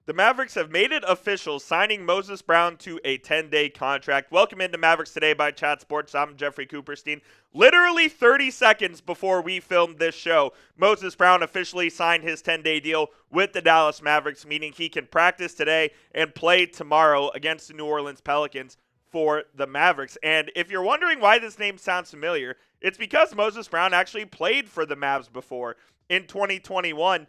The Mavericks have made it official, signing Moses Brown to a 10-day contract. Welcome into Mavericks Today by Chat Sports. I'm Jeffrey Cooperstein. Literally 30 seconds before we filmed this show, Moses Brown officially signed his 10-day deal with the Dallas Mavericks, meaning he can practice today and play tomorrow against the New Orleans Pelicans for the Mavericks. And if you're wondering why this name sounds familiar, it's because Moses Brown actually played for the Mavs before. In 2021,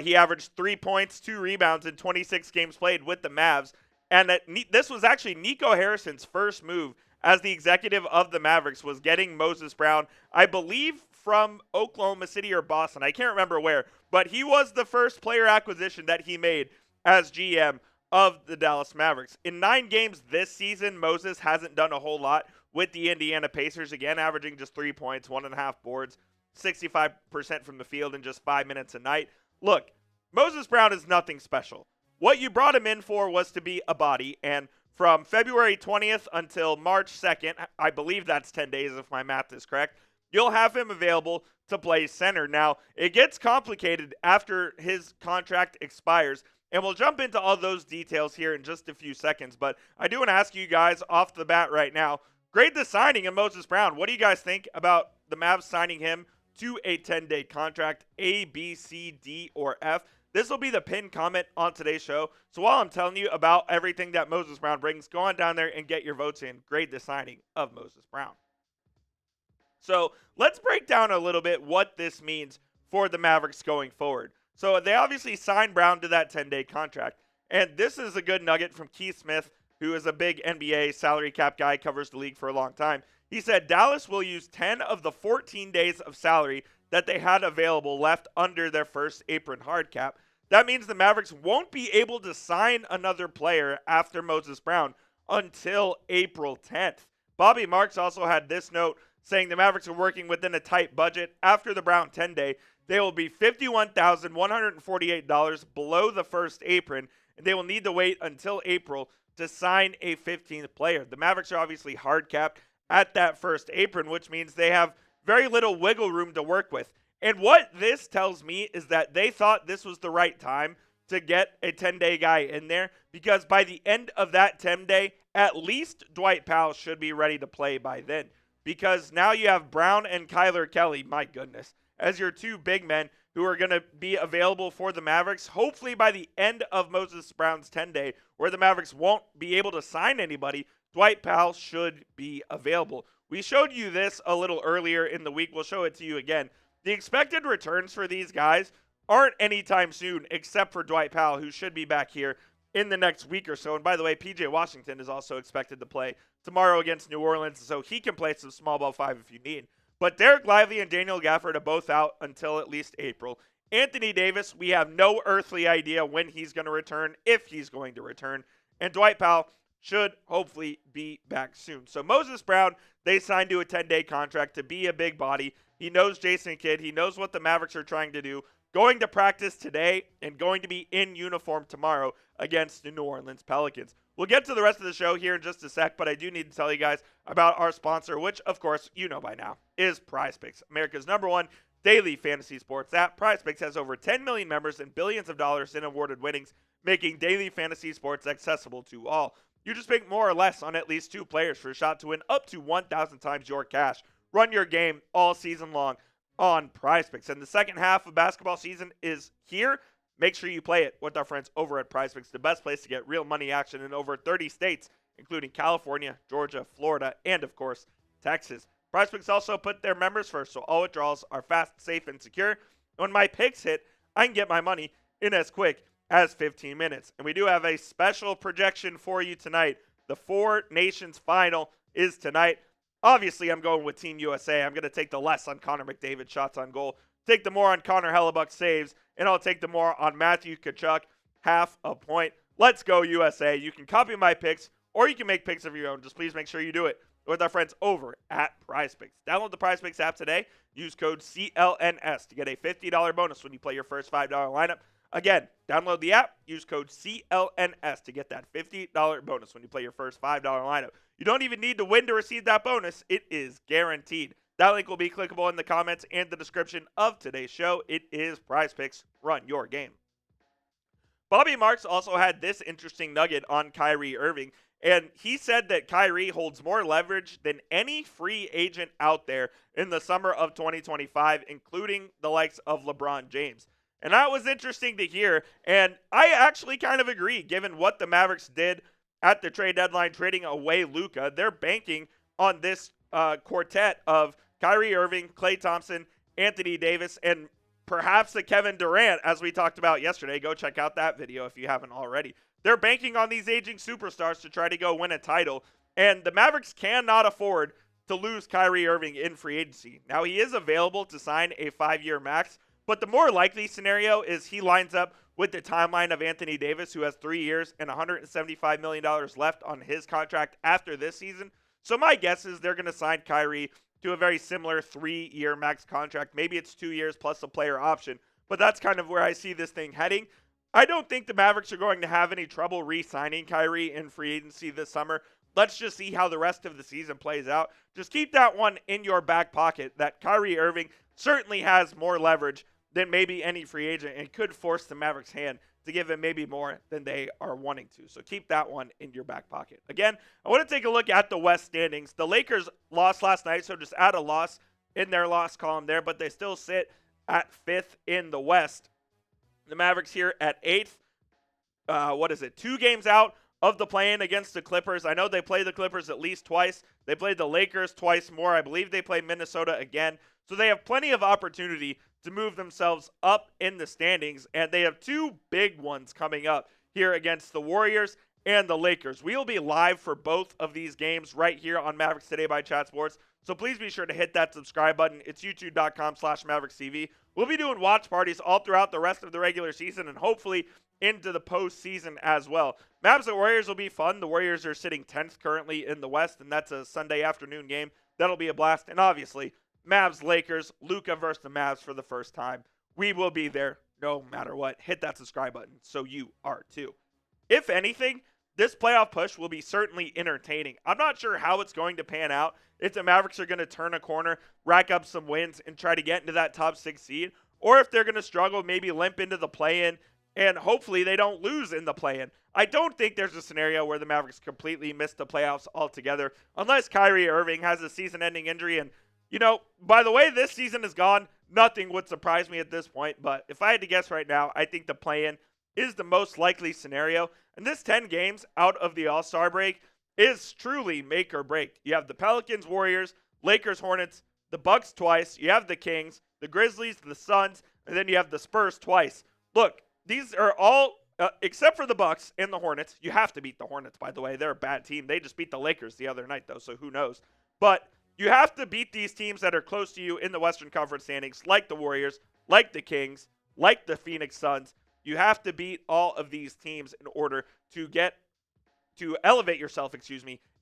he averaged 3 points, 2 rebounds in 26 games played with the Mavs. And this was actually Nico Harrison's first move as the executive of the Mavericks, was getting Moses Brown, I believe from Oklahoma City or Boston. I can't remember where. But he was the first player acquisition that he made as GM of the Dallas Mavericks. In 9 games this season, Moses hasn't done a whole lot with the Indiana Pacers, again averaging just 3 points, 1.5 boards, 65% from the field in just 5 minutes a night. Look, Moses Brown is nothing special. What you brought him in for was to be a body, and from February 20th until March 2nd, I believe that's 10 days if my math is correct, you'll have him available to play center. Now, it gets complicated after his contract expires, and we'll jump into all those details here in just a few seconds, but I do want to ask you guys off the bat right now, grade the signing of Moses Brown. What do you guys think about the Mavs signing him to a 10-day contract? A, B, C, D, or F? This will be the pinned comment on today's show. So while I'm telling you about everything that Moses Brown brings, go on down there and get your votes in. Grade the signing of Moses Brown. So let's break down a little bit what this means for the Mavericks going forward. So they obviously signed Brown to that 10-day contract. And this is a good nugget from Keith Smith, who is a big NBA salary cap guy, covers the league for a long time. He said Dallas will use 10 of the 14 days of salary that they had available left under their first apron hard cap. That means the Mavericks won't be able to sign another player after Moses Brown until April 10th. Bobby Marks also had this note saying the Mavericks are working within a tight budget. After the Brown 10-day, they will be $51,148 below the first apron, and they will need to wait until April to sign a 15th player. The Mavericks are obviously hard capped at that first apron, which means they have very little wiggle room to work with. And what this tells me is that they thought this was the right time to get a 10-day guy in there, because by the end of that 10-day, at least Dwight Powell should be ready to play by then. Because now you have Brown and Kyler Kelly, my goodness, as your 2 big men who are going to be available for the Mavericks, hopefully by the end of Moses Brown's 10-day, where the Mavericks won't be able to sign anybody, Dwight Powell should be available. We showed you this a little earlier in the week. We'll show it to you again. The expected returns for these guys aren't anytime soon, except for Dwight Powell, who should be back here in the next week or so. And by the way, P.J. Washington is also expected to play tomorrow against New Orleans, so he can play some small ball 5 if you need. But Dereck Lively and Daniel Gafford are both out until at least April. Anthony Davis, we have no earthly idea when he's going to return, if he's going to return. And Dwight Powell should hopefully be back soon. So Moses Brown, they signed to a 10-day contract to be a big body. He knows Jason Kidd. He knows what the Mavericks are trying to do. Going to practice today and going to be in uniform tomorrow against the New Orleans Pelicans. We'll get to the rest of the show here in just a sec, but I do need to tell you guys about our sponsor, which, of course, you know by now, is PrizePicks, America's #1 daily fantasy sports app. PrizePicks has over 10 million members and billions of dollars in awarded winnings, making daily fantasy sports accessible to all. You just pick more or less on at least 2 players for a shot to win up to 1,000 times your cash. Run your game all season long on PrizePicks. And the second half of basketball season is here. Make sure you play it with our friends over at PrizePicks, the best place to get real money action in over 30 states, including California, Georgia, Florida, and, of course, Texas. PrizePicks also put their members first, so all withdrawals are fast, safe, and secure. When my picks hit, I can get my money in as quick as 15 minutes. And we do have a special projection for you tonight. The 4 Nations final is tonight. Obviously, I'm going with Team USA. I'm going to take the less on Connor McDavid shots on goal, take the more on Connor Hellebuck saves, and I'll take the more on Matthew Tkachuk, half a point. Let's go, USA. You can copy my picks, or you can make picks of your own. Just please make sure you do it with our friends over at PrizePicks. Download the PrizePicks app today. Use code CLNS to get a $50 bonus when you play your first $5 lineup. Again, download the app. Use code CLNS to get that $50 bonus when you play your first $5 lineup. You don't even need to win to receive that bonus. It is guaranteed. That link will be clickable in the comments and the description of today's show. It is Prize Picks. Run your game. Bobby Marks also had this interesting nugget on Kyrie Irving, and he said that Kyrie holds more leverage than any free agent out there in the summer of 2025, including the likes of LeBron James. And that was interesting to hear, and I actually kind of agree, given what the Mavericks did at the trade deadline, trading away Luka. They're banking on this quartet of Kyrie Irving, Klay Thompson, Anthony Davis, and perhaps a Kevin Durant, as we talked about yesterday. Go check out that video if you haven't already. They're banking on these aging superstars to try to go win a title, and the Mavericks cannot afford to lose Kyrie Irving in free agency. Now, he is available to sign a 5-year max, but the more likely scenario is he lines up with the timeline of Anthony Davis, who has 3 years and $175 million left on his contract after this season. So my guess is they're going to sign Kyrie to a very similar 3-year max contract. Maybe it's 2 years plus a player option, but that's kind of where I see this thing heading. I don't think the Mavericks are going to have any trouble re-signing Kyrie in free agency this summer. Let's just see how the rest of the season plays out. Just keep that one in your back pocket, that Kyrie Irving certainly has more leverage than maybe any free agent and could force the Mavericks' hand to give him maybe more than they are wanting to. So keep that one in your back pocket. Again, I want to take a look at the West standings. The Lakers lost last night, so just add a loss in their loss column there, but they still sit at 5th in the West. The Mavericks here at 8th. 2 games out of the play-in against the Clippers. I know they play the Clippers at least twice. They played the Lakers twice more. I believe they play Minnesota again. So they have plenty of opportunity to move themselves up in the standings, and they have 2 big ones coming up here against the Warriors and the Lakers. We will be live for both of these games right here on Mavericks Today by Chat Sports, so please be sure to hit that subscribe button. It's youtube.com/MavericksTV. We'll be doing watch parties all throughout the rest of the regular season and hopefully into the postseason as well. Mavs and Warriors will be fun. The Warriors are sitting 10th currently in the West, and that's a Sunday afternoon game. That'll be a blast, and obviously Mavs, Lakers, Luka versus the Mavs for the first time. We will be there no matter what. Hit that subscribe button so you are too. If anything, this playoff push will be certainly entertaining. I'm not sure how it's going to pan out, if the Mavericks are going to turn a corner, rack up some wins, and try to get into that top 6 seed, or if they're going to struggle, maybe limp into the play-in, and hopefully they don't lose in the play-in. I don't think there's a scenario where the Mavericks completely miss the playoffs altogether, unless Kyrie Irving has a season-ending injury. And by the way this season is gone, nothing would surprise me at this point. But if I had to guess right now, I think the play-in is the most likely scenario. And this 10 games out of the All-Star break is truly make or break. You have the Pelicans, Warriors, Lakers, Hornets, the Bucks twice. You have the Kings, the Grizzlies, the Suns, and then you have the Spurs twice. Look, these are all, except for the Bucks and the Hornets. You have to beat the Hornets, by the way. They're a bad team. They just beat the Lakers the other night, though, so who knows. But you have to beat these teams that are close to you in the Western Conference standings, like the Warriors, like the Kings, like the Phoenix Suns. You have to beat all of these teams in order to elevate yourself,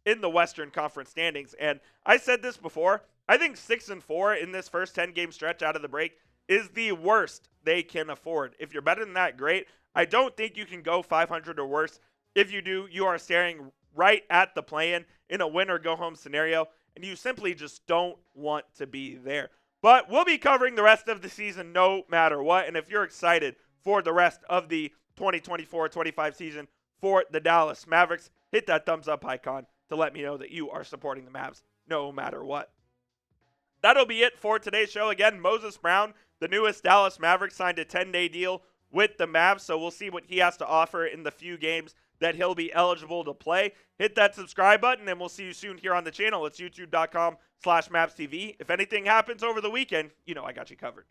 in the Western Conference standings. And I said this before, I think 6-4 in this first 10-game stretch out of the break is the worst they can afford. If you're better than that, great. I don't think you can go 500 or worse. If you do, you are staring right at the play-in in a win-or-go-home scenario, and you simply just don't want to be there. But we'll be covering the rest of the season no matter what, and if you're excited for the rest of the 2024-25 season for the Dallas Mavericks, hit that thumbs up icon to let me know that you are supporting the Mavs no matter what. That'll be it for today's show. Again, Moses Brown, the newest Dallas Maverick, signed a 10-day deal with the Mavs, so we'll see what he has to offer in the few games that he'll be eligible to play. Hit that subscribe button, and we'll see you soon here on the channel. It's youtube.com/MavsTV. If anything happens over the weekend, I got you covered.